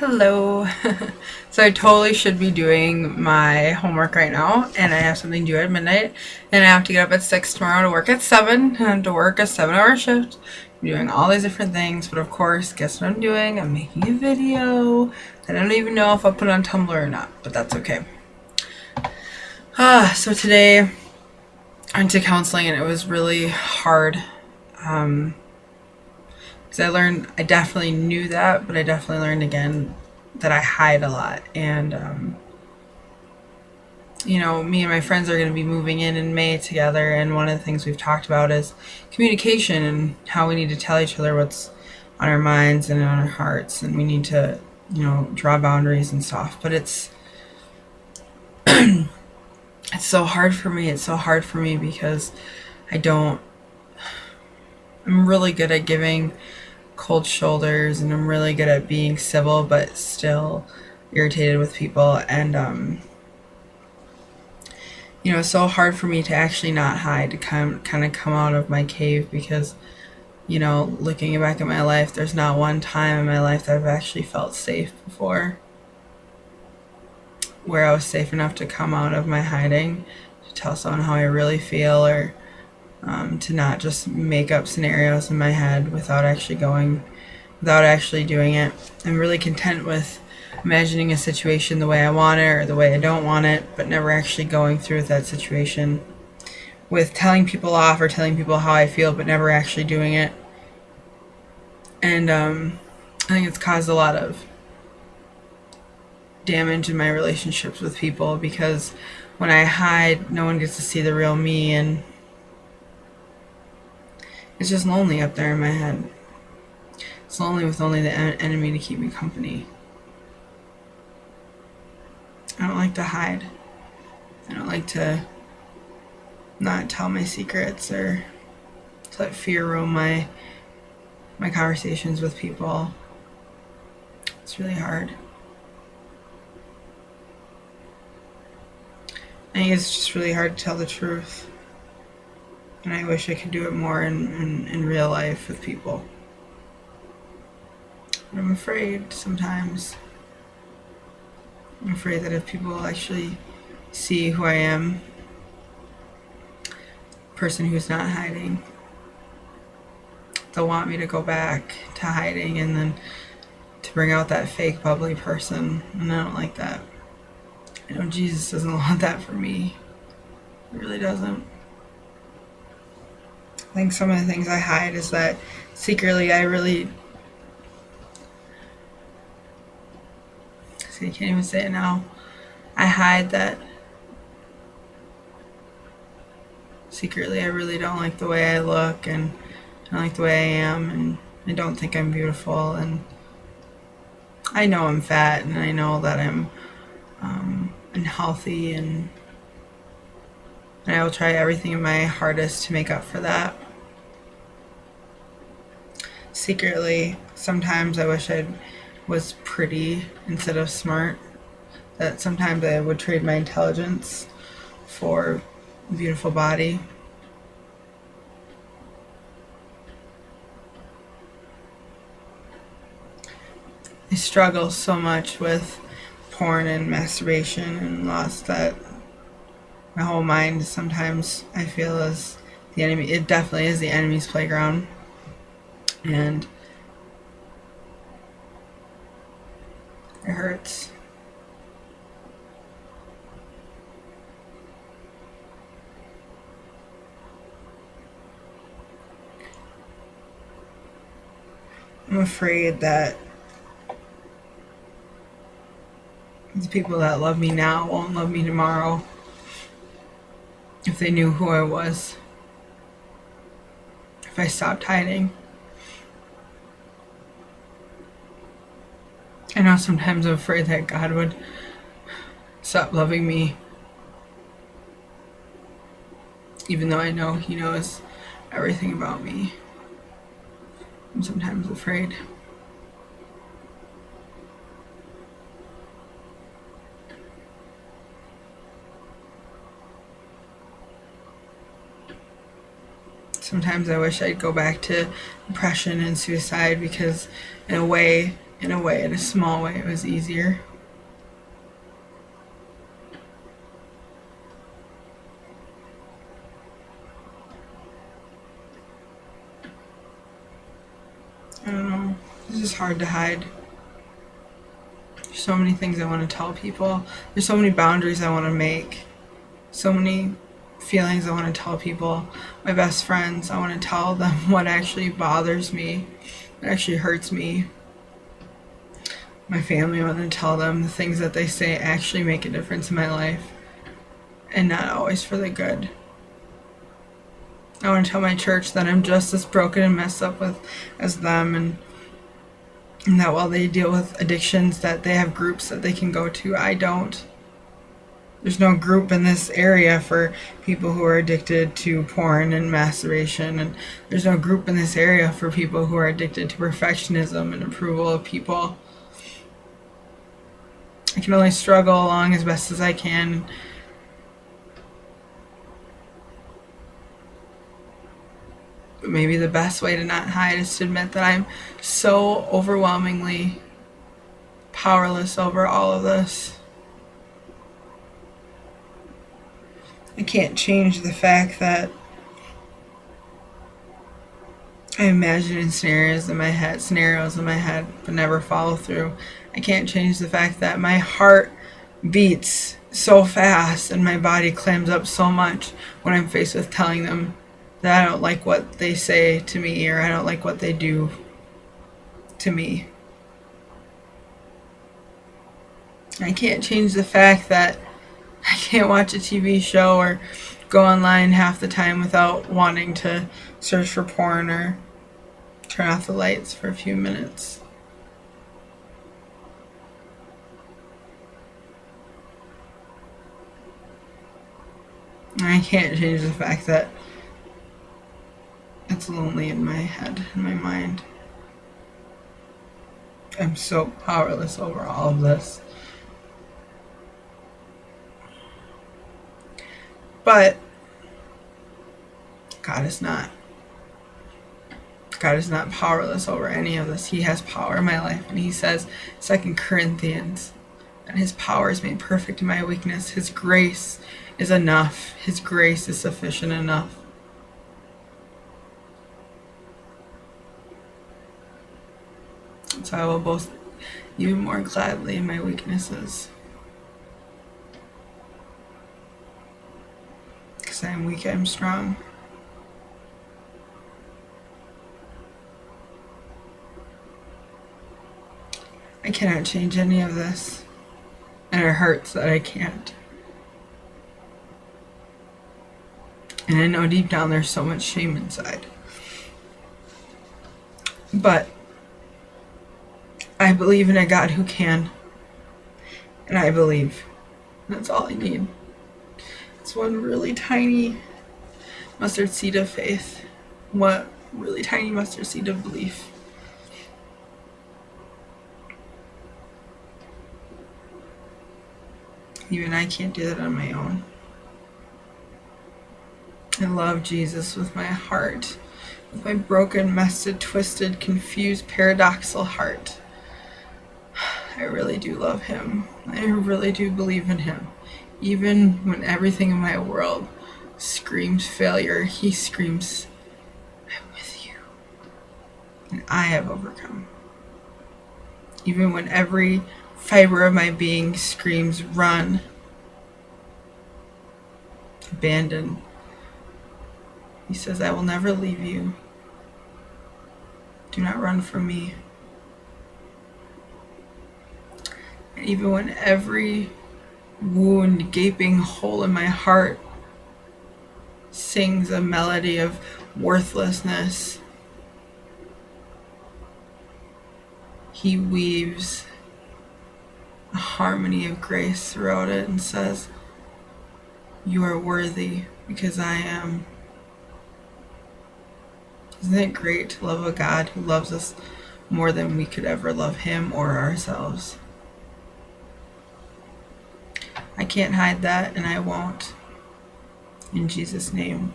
Hello. So I totally should be doing my homework right now, and I have something due at midnight, and I have to get up at 6 tomorrow to work at 7, and I have to work a 7-hour shift. I'm doing all these different things, but of course, guess what I'm doing? I'm making a video. I don't even know if I'll put it on Tumblr or not, but that's okay. So today I went to counseling, and it was really hard. Because I definitely knew that, but I definitely learned again that I hide a lot. And, me and my friends are going to be moving in May together. And one of the things we've talked about is communication and how we need to tell each other what's on our minds and on our hearts. And we need to, draw boundaries and stuff. But it's so hard for me. It's so hard for me because I'm really good at giving cold shoulders, and I'm really good at being civil but still irritated with people. And it's so hard for me to actually not hide, to kind of come out of my cave, because looking back at my life, there's not one time in my life that I've actually felt safe before, where I was safe enough to come out of my hiding, to tell someone how I really feel, or to not just make up scenarios in my head without actually doing it. I'm really content with imagining a situation the way I want it or the way I don't want it, but never actually going through with that situation. With telling people off or telling people how I feel, but never actually doing it. And I think it's caused a lot of damage in my relationships with people, because when I hide, no one gets to see the real me, and it's just lonely up there in my head. It's lonely with only the enemy to keep me company. I don't like to hide. I don't like to not tell my secrets or to let fear roam my conversations with people. It's really hard. I think it's just really hard to tell the truth. And I wish I could do it more in real life with people. But I'm afraid sometimes. I'm afraid that if people actually see who I am, a person who's not hiding, they'll want me to go back to hiding and then to bring out that fake bubbly person. And I don't like that. I know Jesus doesn't want that for me. He really doesn't. I think some of the things I hide is that secretly I can't even say it now. I hide that secretly I really don't like the way I look, and don't like the way I am, and I don't think I'm beautiful, and I know I'm fat, and I know that I'm unhealthy, and I will try everything in my hardest to make up for that. Secretly, sometimes I wish I was pretty instead of smart. That sometimes I would trade my intelligence for a beautiful body. I struggle so much with porn and masturbation and lust that my whole mind sometimes I feel is the enemy. It definitely is the enemy's playground. And it hurts. I'm afraid that the people that love me now won't love me tomorrow if they knew who I was. If I stopped hiding. I know sometimes I'm afraid that God would stop loving me, even though I know He knows everything about me. I'm sometimes afraid. Sometimes I wish I'd go back to depression and suicide, because in a way in a way, in a small way, it was easier. I don't know. It's just hard to hide. There's so many things I want to tell people. There's so many boundaries I want to make. So many feelings I want to tell people. My best friends, I want to tell them what actually bothers me, what actually hurts me. My family, I want to tell them the things that they say actually make a difference in my life, and not always for the good. I want to tell my church that I'm just as broken and messed up with as them, and that while they deal with addictions, that they have groups that they can go to. I don't. There's no group in this area for people who are addicted to porn and masturbation, and there's no group in this area for people who are addicted to perfectionism and approval of people. I can only struggle along as best as I can. But maybe the best way to not hide is to admit that I'm so overwhelmingly powerless over all of this. I can't change the fact that I imagine scenarios in my head, but never follow through. I can't change the fact that my heart beats so fast and my body clams up so much when I'm faced with telling them that I don't like what they say to me, or I don't like what they do to me. I can't change the fact that I can't watch a TV show or go online half the time without wanting to search for porn or turn off the lights for a few minutes. I can't change the fact that it's lonely in my head, in my mind. I'm so powerless over all of this. But God is not. God is not powerless over any of this. He has power in my life. And he says, 2 Corinthians, that his power is made perfect in my weakness. His grace is enough. His grace is sufficient enough. So I will boast even more gladly in my weaknesses. Because I am weak, I am strong. I cannot change any of this. And it hurts that I can't. And I know deep down there's so much shame inside. But I believe in a God who can. And I believe. That's all I need. It's one really tiny mustard seed of faith. One really tiny mustard seed of belief. Even I can't do that on my own. I love Jesus with my heart. With my broken, messed, twisted, confused, paradoxical heart. I really do love him. I really do believe in him. Even when everything in my world screams failure, he screams, I'm with you. And I have overcome. Even when every fiber of my being screams, run, abandon, he says, I will never leave you. Do not run from me. And even when every wound, gaping hole in my heart sings a melody of worthlessness, he weaves a harmony of grace throughout it and says, you are worthy because I am. Isn't it great to love a God who loves us more than we could ever love him or ourselves? I can't hide that, and I won't. In Jesus' name.